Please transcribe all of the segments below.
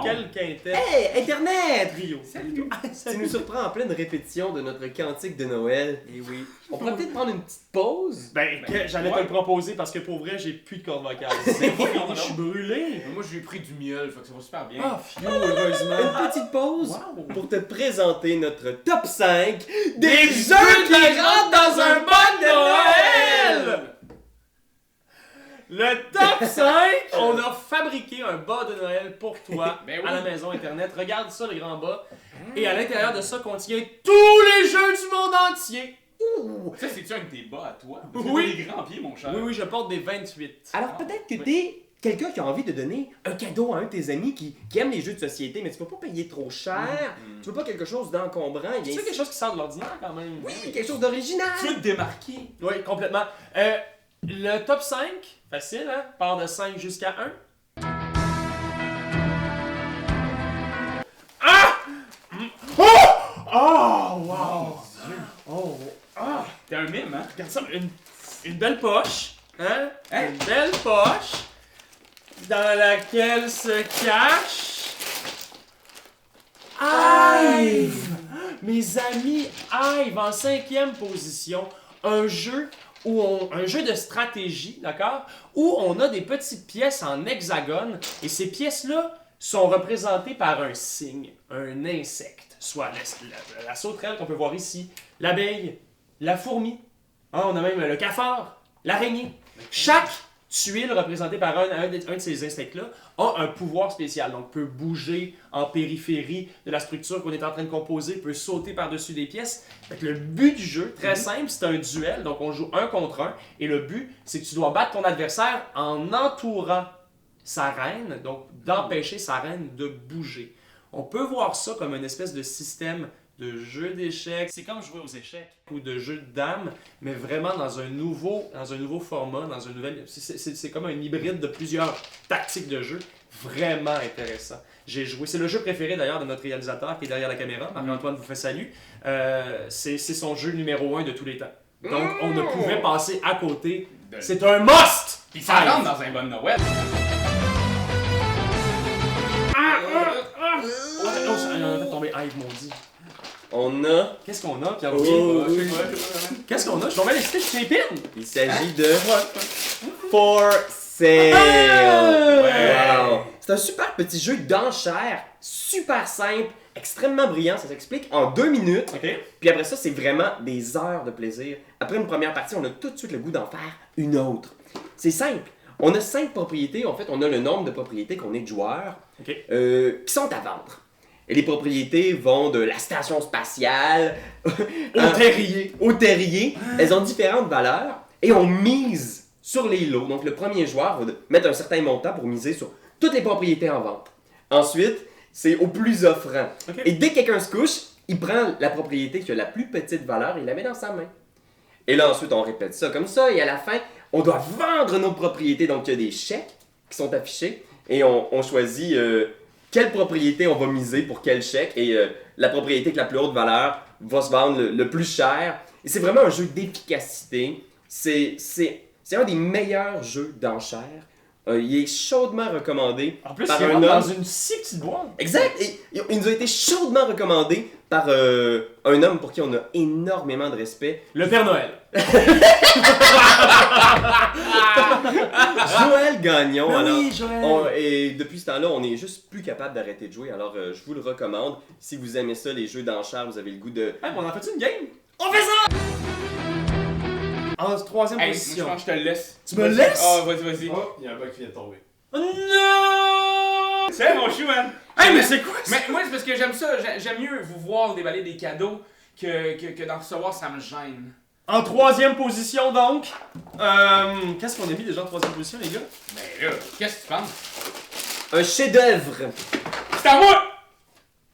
Quel quintet. Hey, Internet! Trio. Salut! Tu nous surprends en pleine répétition de notre cantique de Noël. Eh oui. On pourrait peut-être prendre une petite pause? J'allais te le proposer parce que pour vrai, j'ai plus de cordes vocales. C'est fini, je suis brûlé. Moi, j'ai pris du miel, fait que ça va super bien. Ah, fio, heureusement. Une petite pause Wow. pour te présenter notre top 5 Des jeux qui rentrent dans un bon Noël! Le top 5! On a fabriqué un bas de Noël pour toi Ben oui. à la maison internet. Regarde ça, le grand bas. Et à l'intérieur de ça contient tous les jeux du monde entier. Ça, c'est-tu un de tes bas à toi? Oui. Des grands pieds, mon cher. Oui, je porte des 28. Alors peut-être que t'es quelqu'un qui a envie de donner un cadeau à un de tes amis qui aime les jeux de société, mais tu peux pas payer trop cher, tu veux pas quelque chose d'encombrant. C'est quelque chose qui sort de l'ordinaire quand même. Oui, quelque chose d'original. Tu veux te démarquer? Oui, complètement. Le top 5, facile, hein? Part de 5 jusqu'à 1. Ah! Oh! Oh! Wow! Oh! Ah! T'es un mime, hein? Regarde ça, une belle poche, hein? Hein? Une belle poche dans laquelle se cache... Hive! Mes amis, Hive en 5e position. Un jeu de stratégie, d'accord? Où on a des petites pièces en hexagone et ces pièces-là sont représentées par un signe, un insecte, soit la sauterelle qu'on peut voir ici, l'abeille, la fourmi, hein, on a même le cafard, l'araignée. Chaque tuile représentée par un de ces insectes-là a un pouvoir spécial, donc peut bouger en périphérie de la structure qu'on est en train de composer, peut sauter par-dessus des pièces. Fait que le but du jeu, très simple, c'est un duel, donc on joue 1 contre 1, et le but, c'est que tu dois battre ton adversaire en entourant sa reine, donc d'empêcher sa reine de bouger. On peut voir ça comme une espèce de système de jeu d'échecs, C'est comme jouer aux échecs. ou de jeu de dames, mais vraiment dans un nouveau format, dans un nouvel... C'est comme un hybride de plusieurs tactiques de jeu. Vraiment intéressant. J'ai joué. C'est le jeu préféré d'ailleurs de notre réalisateur qui est derrière la caméra. Marc-Antoine vous fait salut. C'est son jeu numéro 1 de tous les temps. Donc on ne pouvait passer à côté. C'est un must! Pis ça rentre dans un bon Noël. Oh, ça en a fait tomber Hive, maudit. On a... Qu'est-ce qu'on a, Pierre? Oh, oui. Qu'est-ce qu'on a? Je suis tombé à l'excité, je suis épine! Il s'agit de For Sale. Wow. C'est un super petit jeu d'enchères, super simple, extrêmement brillant, ça s'explique en 2 minutes. OK. Puis après ça, c'est vraiment des heures de plaisir. Après une première partie, on a tout de suite le goût d'en faire une autre. C'est simple. On a 5 propriétés. En fait, on a le nombre de propriétés qu'on est de joueurs OK. qui sont à vendre. Et les propriétés vont de la station spatiale au terrier. Elles ont différentes valeurs et on mise sur les lots. Donc le premier joueur va mettre un certain montant pour miser sur toutes les propriétés en vente. Ensuite, c'est au plus offrant. OK. Et dès que quelqu'un se couche, il prend la propriété qui a la plus petite valeur et il la met dans sa main. Et là ensuite, on répète ça comme ça et à la fin, on doit vendre nos propriétés. Donc il y a des chèques qui sont affichés et on choisit quelle propriété on va miser pour quel chèque et la propriété avec la plus haute valeur va se vendre le plus cher. Et c'est vraiment un jeu d'efficacité. C'est un des meilleurs jeux d'enchères. Il est chaudement recommandé En plus, par il un rentre dans homme. une si petite boîte. Exact! Et il nous a été chaudement recommandé par un homme pour qui on a énormément de respect. Le Père Noël. Joël Gagnon. Ben Alors, oui, Joël. et depuis ce temps-là, on est juste plus capable d'arrêter de jouer. Alors, je vous le recommande. Si vous aimez ça, les jeux d'enchères, vous avez le goût de... Hey, mais on en fait une game? On fait ça! En 3e Hey, position. moi, je te laisse. Tu me laisses? Ah, vas-y. Oh, il y a un bug qui vient de tomber. Oh non! C'est mon chou, man. Hey, mais c'est quoi ça? Mais moi, c'est parce que j'aime ça. J'aime mieux vous voir déballer des cadeaux que d'en recevoir, ça me gêne. En 3e position, donc. Qu'est-ce qu'on a mis déjà en 3e position, les gars? Mais là, qu'est-ce que tu penses? Un chef-d'œuvre! C'est à moi!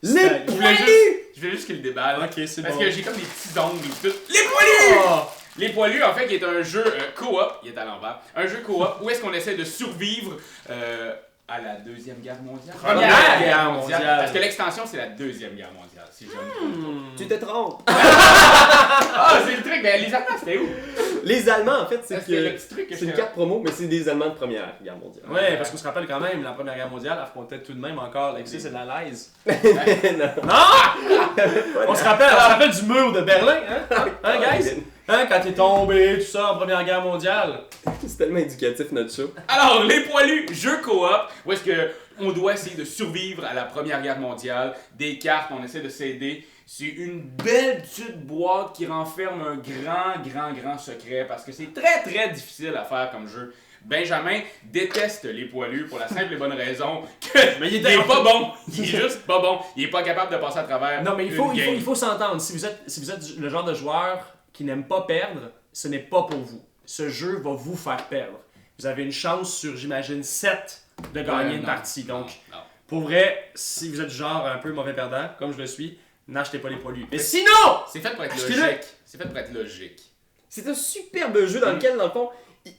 Les Je voulais poilus! juste qu'il le déballe. Ok, c'est Parce bon. que j'ai comme des petits ongles et tout. Les poilus! Oh! Les poilus, en fait, qui est un jeu coop, il est à l'envers, un jeu coop où est-ce qu'on essaie de survivre à la Deuxième Guerre mondiale. Première Guerre mondiale. Parce que l'extension, c'est la Deuxième Guerre mondiale, si je me trompe. Tu te trompes! Ah, c'est le truc, mais les Allemands, c'était où? Les Allemands, en fait, C'est c'est le petit truc que c'est une je carte promo, mais c'est des Allemands de Première Guerre mondiale. Ouais, parce qu'on se rappelle quand même, la Première Guerre mondiale affrontait tout de même encore l'Axis et l'Allies. Non. Non! On se rappelle du mur de Berlin, hein? Hein, guys? Hein, quand t'es tombé, tout ça, en Première Guerre mondiale. C'est tellement éducatif, notre show. Alors, les poilus, jeux coop, où est-ce que on doit essayer de survivre à la Première Guerre mondiale, des cartes, on essaie de s'aider. C'est une belle petite boîte qui renferme un grand secret parce que c'est très difficile à faire comme jeu. Benjamin déteste les poilus pour la simple et bonne raison que Mais il est pas bon. Il est juste pas bon. Il est pas capable de passer à travers. Non, mais une game. il faut s'entendre. Si vous êtes le genre de joueur qui n'aime pas perdre, ce n'est pas pour vous. Ce jeu va vous faire perdre. Vous avez une chance sur, j'imagine, 7 de gagner une non, partie. Donc, non. pour vrai, si vous êtes du genre un peu mauvais perdant, comme je le suis, n'achetez pas les poilus. Mais sinon! C'est fait pour être Achetez-le. logique. C'est fait pour être logique. C'est un superbe jeu dans lequel, dans le fond,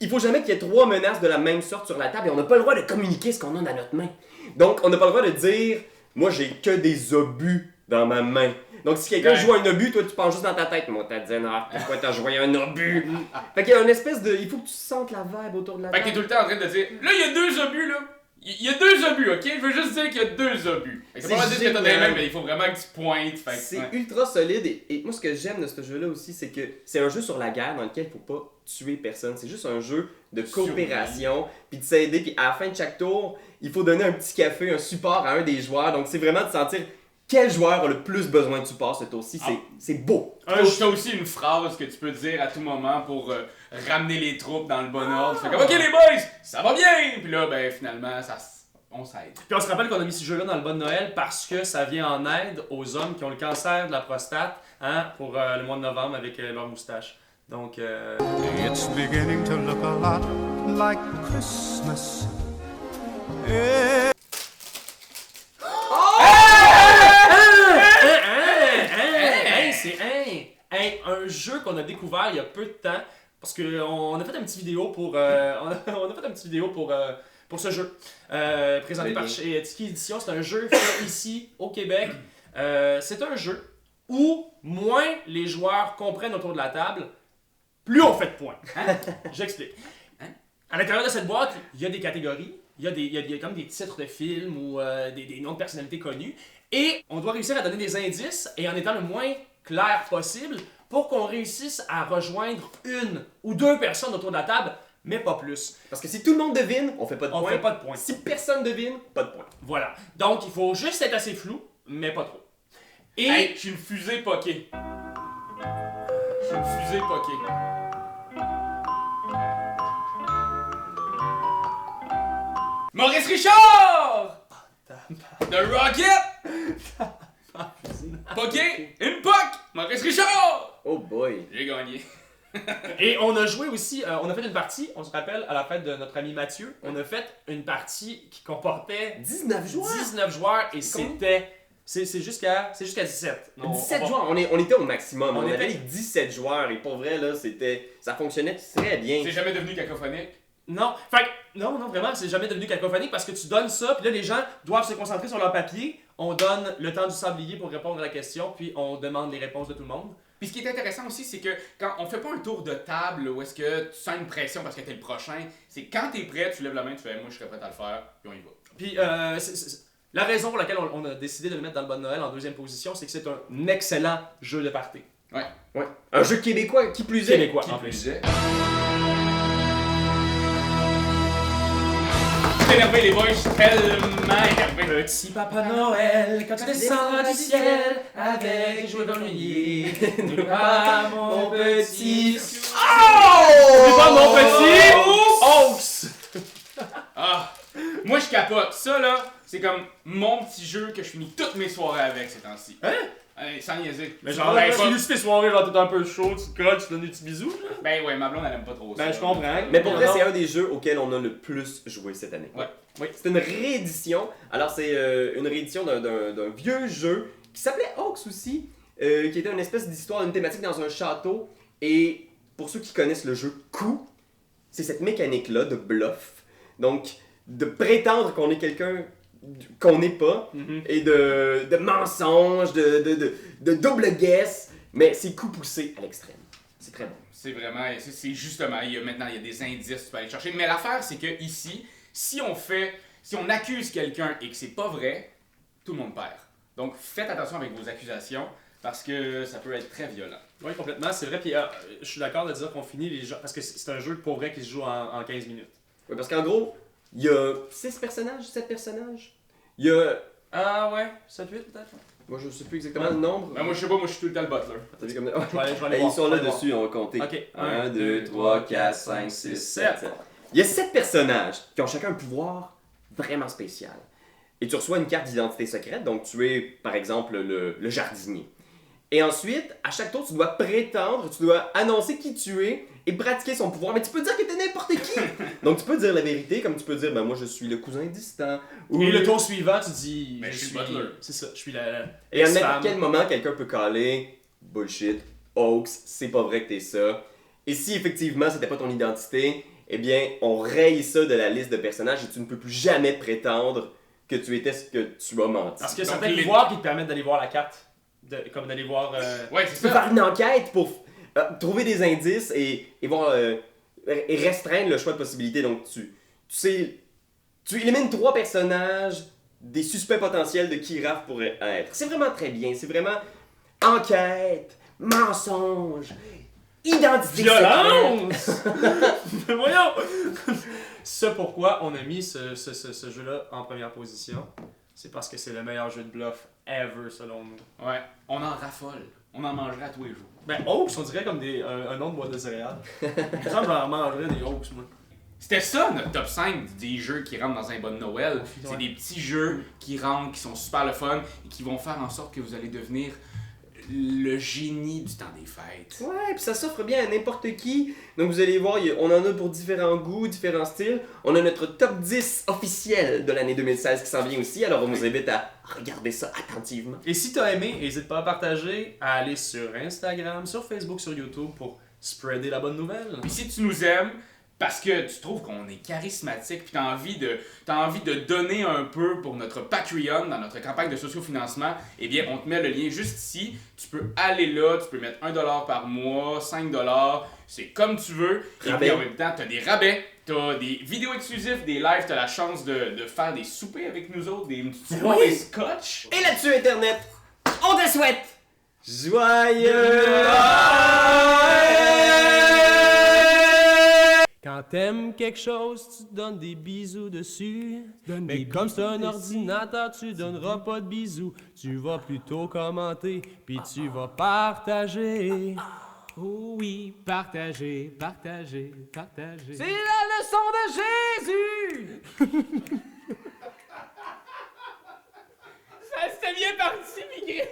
il faut jamais qu'il y ait 3 menaces de la même sorte sur la table et on n'a pas le droit de communiquer ce qu'on a dans notre main. Donc, on n'a pas le droit de dire « Moi, j'ai que des obus dans ma main. » Donc, si quelqu'un Ouais. joue à un obus, toi, tu penses juste dans ta tête « Moi, t'as dit, non, pourquoi t'as joué à un obus? » Fait qu'il y a une espèce de... Il faut que tu sentes la vibe autour de la Fait que table. t'es tout le temps en train de dire là, il y a 2 obus là. Il y a 2 obus, ok? Je veux juste dire qu'il y a 2 obus. Fait que c'est pas C'est dire que t'as des génial. mêmes, mais il faut vraiment que tu pointes. Fait que, C'est ouais. ultra solide et moi ce que j'aime de ce jeu-là aussi, c'est que c'est un jeu sur la guerre dans lequel il faut pas tuer personne. C'est juste un jeu de coopération, puis de s'aider, puis à la fin de chaque tour, il faut donner un petit café, un support à un des joueurs. Donc c'est vraiment de sentir quel joueur a le plus besoin de support ce tour-ci. C'est beau. T'as aussi une phrase que tu peux dire à tout moment pour ramener les troupes dans le bon ordre. Fait comme, ok les boys, ça va bien! Puis là, ben finalement, on s'aide. Puis on se rappelle qu'on a mis ce jeu-là dans le bon Noël parce que ça vient en aide aux hommes qui ont le cancer de la prostate, hein, pour le mois de novembre avec leur moustache. Donc, It's beginning to look a lot like Christmas. C'est un jeu qu'on a découvert il y a peu de temps parce qu'on a fait une petite vidéo pour pour ce jeu présenté par chez Tiki Édition. C'est un jeu fait ici au Québec. C'est un jeu où moins les joueurs comprennent autour de la table, plus on fait de points. Hein? J'explique. À l'intérieur de cette boîte, il y a des catégories, il y a comme des titres de films ou des noms de personnalités connues. Et on doit réussir à donner des indices et en étant le moins clair possible pour qu'on réussisse à rejoindre 1 ou 2 personnes autour de la table, mais pas plus. Parce que si tout le monde devine, on fait pas de On points. fait pas de points. Si personne devine, pas de points. Voilà. Donc il faut juste être assez flou, mais pas trop. Et Hey, je suis une fusée poké. Je suis une fusée poké. Maurice Richard! The Rocket! Poké, une POC! Maurice Richard! Oh boy. J'ai gagné. Et on a joué aussi, on a fait une partie, on se rappelle, à la fête de notre ami Mathieu, on a fait une partie qui comportait 19 joueurs. 19 joueurs et Combien? c'était... C'est jusqu'à 17. Non, 17 on va- joueurs, on était au maximum. On On avait était- les 17 joueurs et pour vrai, là, ça fonctionnait très bien. C'est jamais devenu cacophonique. Non, fait que- non, vraiment, c'est jamais devenu cacophonique parce que tu donnes ça, puis là, les gens doivent se concentrer sur leur papier. On donne le temps du sablier pour répondre à la question, puis on demande les réponses de tout le monde. Puis ce qui est intéressant aussi, c'est que quand on fait pas un tour de table où est-ce que tu sens une pression parce que t'es le prochain, c'est quand t'es prêt, tu lèves la main, tu fais moi je serais prêt à le faire, puis on y va. Puis la raison pour laquelle on a décidé de le mettre dans le bon Noël en 2e position, c'est que c'est un excellent jeu de party. Ouais. Ouais. Un jeu québécois, qui plus est. Québécois, Qui en plus plus. est. Énervé les boys, je suis tellement énervé. Petit Papa Noël, quand tu descends du ciel avec des jouets vermeillés, n'oublie pas mon petit... Oh! pas mon petit Oaks! Ah, moi je capote. Ça là, c'est comme mon petit jeu que je finis toutes mes soirées avec ces temps-ci. Hein? Allez, sans niaiser. Mais genre, ben, tu finis tes soirées, genre t'es un peu chaud, tu te colles, tu te donnes des petits bisous, là. ben ouais, ma blonde elle aime pas trop ça. Ben je comprends. Mais pour vrai, c'est un des jeux auxquels on a le plus joué cette année. Ouais. Oui. C'est une réédition. Alors, c'est une réédition d'un vieux jeu qui s'appelait Hawks aussi, qui était une espèce d'histoire, une thématique dans un château. Et pour ceux qui connaissent le jeu Coup, c'est cette mécanique-là de bluff. Donc, de prétendre qu'on est quelqu'un qu'on n'est pas, et de mensonges, de double guess, mais c'est coup poussé à l'extrême. C'est très bon. C'est vraiment, c'est justement, maintenant il y a des indices que tu peux aller chercher. Mais l'affaire, c'est que ici, si on accuse quelqu'un et que c'est pas vrai, tout le monde perd. Donc faites attention avec vos accusations parce que ça peut être très violent. Oui, complètement, c'est vrai. Puis je suis d'accord de dire qu'on finit les jeux. Parce que c'est un jeu pour vrai qui se joue en 15 minutes. Oui, parce qu'en gros, il y a 6 personnages, 7 personnages. Il y a. Ah ouais, 7-8 peut-être. Moi, je sais plus exactement le nombre. Ben, moi je sais pas, moi je suis tout le temps le butler. T'as vu comme... Je vais aller Et voir. ils sont je vais là aller voir. dessus, on va compter. Ok. 1, 2, 3, 4, 5, 6, 7. Il y a 7 personnages qui ont chacun un pouvoir vraiment spécial. Et tu reçois une carte d'identité secrète, donc tu es, par exemple, le jardinier. Et ensuite, à chaque tour, tu dois prétendre, tu dois annoncer qui tu es et pratiquer son pouvoir. Mais tu peux dire que t'es n'importe qui! Donc tu peux dire la vérité, comme tu peux dire, ben moi je suis le cousin distant. Ou... Et le tour suivant, tu dis. Ben, je suis le butler. C'est ça, je suis la. Et à ex-femme. n'importe quel moment, quelqu'un peut caler bullshit, hoax, c'est pas vrai que t'es ça. Et si effectivement c'était pas ton identité, eh bien on raye ça de la liste de personnages et tu ne peux plus jamais prétendre que tu étais ce que tu as menti. Parce qu'il y a Donc, certains les- pouvoirs qui te permettent d'aller voir la carte. Comme d'aller voir. Ouais, Tu c'est peux ça. faire une enquête pour trouver des indices et voir et restreindre le choix de possibilités. Donc tu élimines 3 personnages des suspects potentiels de qui Raph pourrait être. C'est vraiment très bien. C'est vraiment enquête, mensonge, identité secrète. Violence! Mais voyons! C'est pourquoi on a mis ce jeu-là en première position. C'est parce que c'est le meilleur jeu de bluff ever, selon nous. Ouais, on en raffole. On en mangerait à tous les jours. Ben, Oaks, on dirait comme un nom de boîte de céréales. Il me semble que j'en mangerais des Oaks, moi. C'était ça notre top 5 des jeux qui rentrent dans un bon Noël. C'est Ouais. des petits jeux qui rentrent, qui sont super le fun et qui vont faire en sorte que vous allez devenir le génie du temps des fêtes. Ouais, puis ça s'offre bien à n'importe qui. Donc vous allez voir, on en a pour différents goûts, différents styles. On a notre top 10 officiel de l'année 2016 qui s'en vient aussi, alors on vous invite à regarder ça attentivement. Et si t'as aimé, n'hésite pas à partager, à aller sur Instagram, sur Facebook, sur YouTube pour spreader la bonne nouvelle. Puis si tu nous aimes, parce que tu trouves qu'on est charismatique, puis t'as envie de donner un peu pour notre Patreon dans notre campagne de sociofinancement, eh bien on te met le lien juste ici. Tu peux aller là, tu peux mettre $1 par mois, $5, c'est comme tu veux. Et Rabais. puis en même temps, t'as des rabais, t'as des vidéos exclusives, des lives, t'as la chance de faire des soupers avec nous autres, des petits soirées scotch. Et là-dessus, Internet, on te souhaite joyeux Quand t'aimes quelque chose, tu donnes des bisous dessus. Mais comme c'est un ordinateur, tu donneras pas de bisous. Tu vas plutôt commenter, puis tu vas partager. Oh oui, partagez, partagez, partagez. C'est la leçon de Jésus! C'était bien parti, Migré.